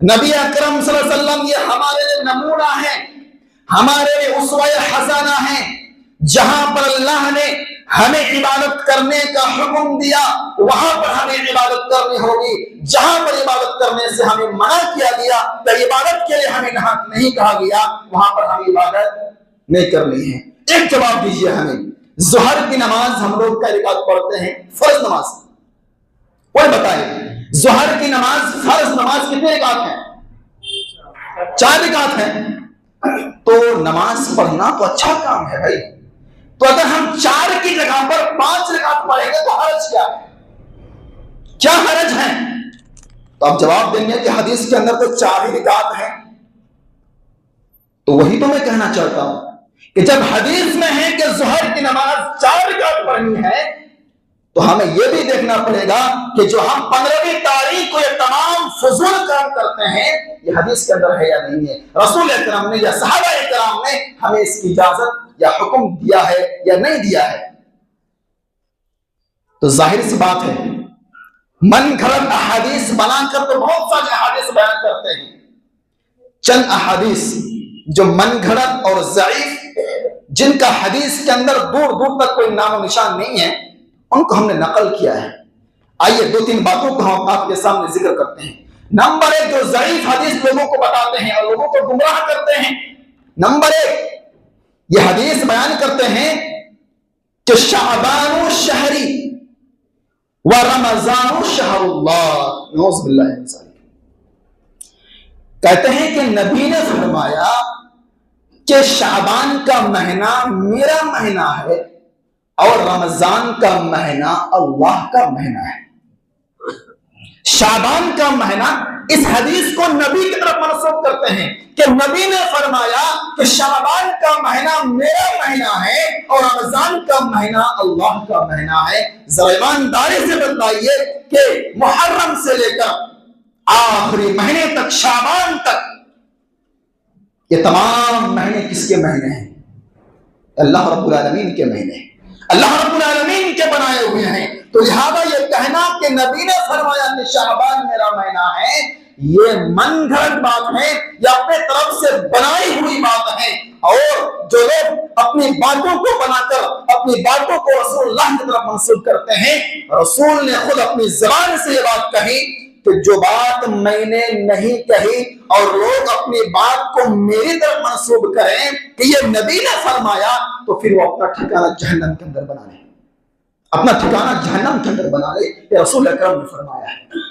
نبی اکرم صلی اللہ علیہ وسلم یہ ہمارے لیے نمونہ ہے، ہمارے لیے اسوہ حسنہ ہے۔ جہاں پر اللہ نے ہمیں عبادت کرنے کا حکم دیا وہاں پر ہمیں عبادت کرنی ہوگی، جہاں پر عبادت کرنے سے ہمیں منع کیا گیا تو عبادت کے لیے ہمیں نہیں کہا گیا، وہاں پر ہمیں عبادت نہیں کرنی ہے۔ ایک جواب دیجیے ہمیں، ظہر کی نماز ہم لوگ کا رکعت پڑھتے ہیں، فرض نماز، کوئی بتائے ظہر کی نماز فرض نماز کتنے رکعت ہیں؟ 4 رکعت ہیں۔ تو نماز پڑھنا تو اچھا کام ہے بھائی، تو اگر ہم 4 کی جگہ پر 5 رکعت پڑھیں گے تو حرج کیا ہے؟ کیا حرج ہے؟ تو آپ جواب دیں گے کہ حدیث کے اندر تو 4 ہی رکعت ہیں۔ تو وہی تو میں کہنا چاہتا ہوں کہ جب حدیث میں ہے کہ ظہر کی نماز 4 رکعت پڑھنی ہے تو ہمیں یہ بھی دیکھنا پڑے گا کہ جو ہم 15ویں تاریخ کو یہ تمام فضول کام کرتے ہیں یہ حدیث کے اندر ہے یا نہیں ہے، رسول اکرم نے یا صحابہ اکرام نے ہمیں اس کی اجازت یا حکم دیا ہے یا نہیں دیا ہے۔ تو ظاہر سی بات ہے من گھڑت احادیث بنا کر تو بہت سارے احادیث بیان کرتے ہیں، چند احادیث جو من گھڑت اور ضعیف جن کا حدیث کے اندر دور دور تک کوئی نام و نشان نہیں ہے ان کو ہم نے نقل کیا ہے۔ آئیے 2-3 باتوں کو ہم آپ کے سامنے ذکر کرتے ہیں۔ نمبر 1، جو ضعیف حدیث لوگوں کو بتاتے ہیں اور لوگوں کو گمراہ کرتے ہیں، نمبر 1 یہ حدیث بیان کرتے ہیں کہ شعبان شہری و رمضان شہر اللہ، نعوذ باللہ من ذالک، کہتے ہیں کہ نبی نے فرمایا کہ شعبان کا مہینہ میرا مہینہ ہے اور رمضان کا مہینہ اللہ کا مہینہ ہے۔ شعبان کا مہینہ، اس حدیث کو نبی کی طرف منسوب کرتے ہیں کہ نبی نے فرمایا کہ شعبان کا مہینہ میرا مہینہ ہے اور رمضان کا مہینہ اللہ کا مہینہ ہے۔ ذرا ایمانداری سے بتائیے کہ محرم سے لے کر آخری مہینے تک، شعبان تک، یہ تمام مہینے کس کے مہینے ہیں؟ اللہ رب العالمین کے مہینے ہیں، اللہ رب العالمین کے بنائے ہوئے ہیں۔ تو لہذا یہ کہنا کہ نبی نے فرمایا کہ شعبان میرا مہینہ ہے، یہ من گھڑت بات ہے یا اپنے طرف سے بنائی ہوئی بات ہے۔ اور جو لوگ اپنی باتوں کو بنا کر اپنی باتوں کو رسول اللہ کی طرف منسوب کرتے ہیں، رسول نے خود اپنی زبان سے یہ بات کہی کہ جو بات میں نے نہیں کہی اور لوگ اپنی بات کو میری طرف منسوب کریں کہ یہ نبی نے فرمایا تو پھر وہ اپنا ٹھکانہ جہنم کے اندر بنا لے، اپنا ٹھکانہ جہنم کے اندر بنا لے، یہ رسول اکرم نے فرمایا ہے۔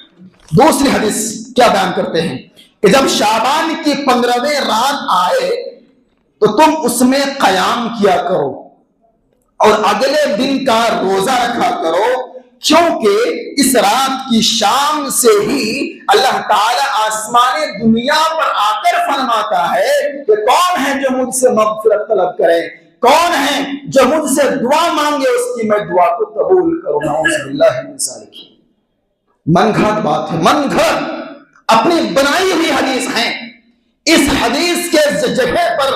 دوسری حدیث کیا بیان کرتے ہیں کہ جب شعبان کی 15ویں رات آئے تو تم اس میں قیام کیا کرو اور اگلے دن کا روزہ رکھا کرو، کیونکہ اس رات کی شام سے ہی اللہ تعالی آسمان دنیا پر آ کر فرماتا ہے کہ کون ہے جو مجھ سے مغفرت طلب کرے، کون ہے جو مجھ سے دعا مانگے اس کی میں دعا کو قبول کروں۔ نعوذ باللہ من ذالک، من گھڑت بات ہے، من گھڑت اپنی بنائی ہوئی حدیث ہیں۔ اس حدیث کے جگہ پر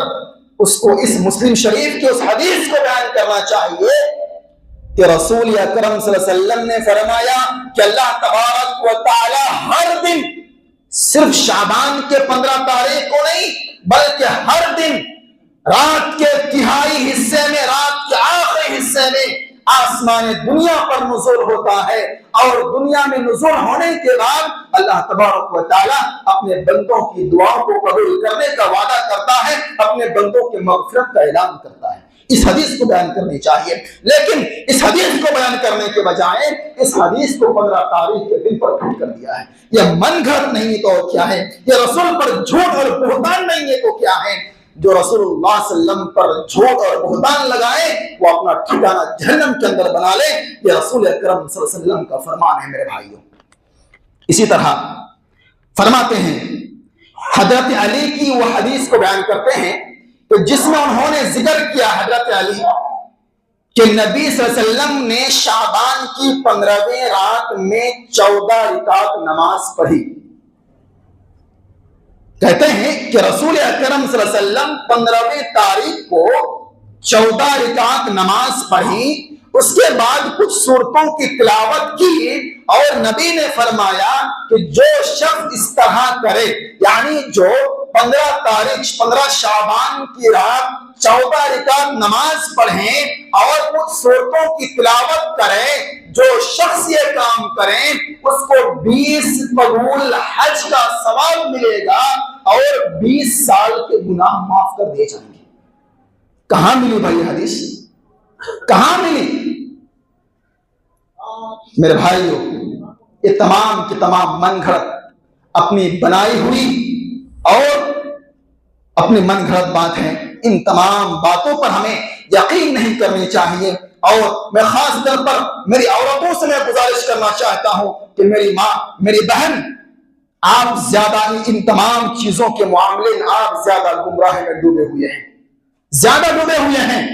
اس کو، اس مسلم شریف کی اس حدیث کو بیان کرنا چاہیے کہ رسول اکرم صلی اللہ علیہ وسلم نے فرمایا کہ اللہ تبارک و تعالی ہر دن، صرف شعبان کے 15 تاریخ کو نہیں بلکہ ہر دن رات کے تہائی حصے میں، رات کے آخری حصے میں آسمان دنیا پر نزول ہوتا ہے، اور دنیا میں نزول ہونے کے بعد اللہ تبارک و تعالی اپنے بندوں کی دعاؤں کو قبول کرنے کا وعدہ کرتا ہے، اپنے بندوں کے مغفرت کا اعلان کرتا ہے۔ اس حدیث کو بیان کرنی چاہیے، لیکن اس حدیث کو بیان کرنے کے بجائے اس حدیث کو 15 تاریخ کے دن پر فٹ کر دیا ہے۔ یہ من گھڑت نہیں تو کیا ہے؟ یہ رسول پر جھوٹ اور بہتان نہیں ہے تو کیا ہے؟ جو رسول اللہ صلی اللہ علیہ وسلم پر جھوٹ اور بہتان لگائے وہ اپنا ٹھکانہ جہنم کے اندر بنا لے، یہ رسول اکرم صلی اللہ علیہ وسلم کا فرمان ہے میرے بھائیوں۔ اسی طرح فرماتے ہیں، حضرت علی کی وہ حدیث کو بیان کرتے ہیں کہ جس میں انہوں نے ذکر کیا حضرت علی کہ نبی صلی اللہ علیہ وسلم نے شعبان کی 15ویں رات میں 14 رکعت نماز پڑھی۔ کہتے ہیں کہ رسول اکرم صلی اللہ علیہ وسلم 15ویں تاریخ کو 14 رکعت نماز پڑھی اس کے بعد کچھ سورتوں کی تلاوت کی اور نبی نے فرمایا کہ جو شخص اس طرح کرے، یعنی جو 15 شعبان کی رات 14 رکعت نماز پڑھیں اور کچھ سورتوں کی تلاوت کریں، جو شخص یہ کام کریں اس کو 20 قبول حج کا ثواب ملے گا اور 20 سال کے گناہ معاف کر دیے جائیں گے۔ کہاں ملی بھائی حدیث؟ کہاں ملی؟ میرے بھائیوں، یہ تمام کی تمام من گھڑت اپنی بنائی ہوئی اور اپنی من گھڑت بات ہے۔ ان تمام باتوں پر ہمیں یقین نہیں کرنی چاہیے، اور میں خاص طور پر میری عورتوں سے میں گزارش کرنا چاہتا ہوں کہ میری ماں، میری بہن، آپ زیادہ ان تمام چیزوں کے معاملے میں آپ زیادہ گمراہی میں ڈوبے ہوئے ہیں، زیادہ ڈوبے ہوئے ہیں۔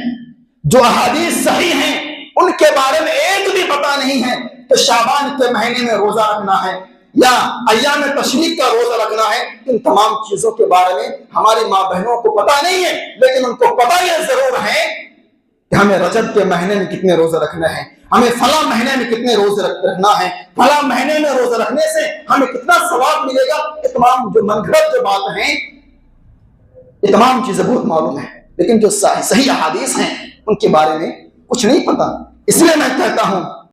جو احادیث صحیح ہیں ان کے بارے میں ایک بھی پتہ نہیں ہے کہ شعبان کے مہینے میں روزہ رکھنا ہے یا ایام تشریق کا روزہ رکھنا ہے۔ ان تمام چیزوں کے بارے میں ہماری ماں بہنوں کو پتہ نہیں ہے، لیکن ان کو پتہ یہ ضرور ہے کہ ہمیں رجب کے مہینے میں کتنے روزے رکھنے ہیں، ہمیں فلاں مہینے میں کتنے روزے رکھنا ہے، فلاں مہینے میں روزے رکھنے سے ہمیں کتنا ثواب ملے گا۔ یہ تمام جو من گھڑت جو بات ہیں، یہ تمام چیزیں بہت معلوم ہیں، لیکن جو صحیح احادیث ہیں ان کے بارے میں کچھ نہیں پتا۔ اس لیے میں کہتا ہوں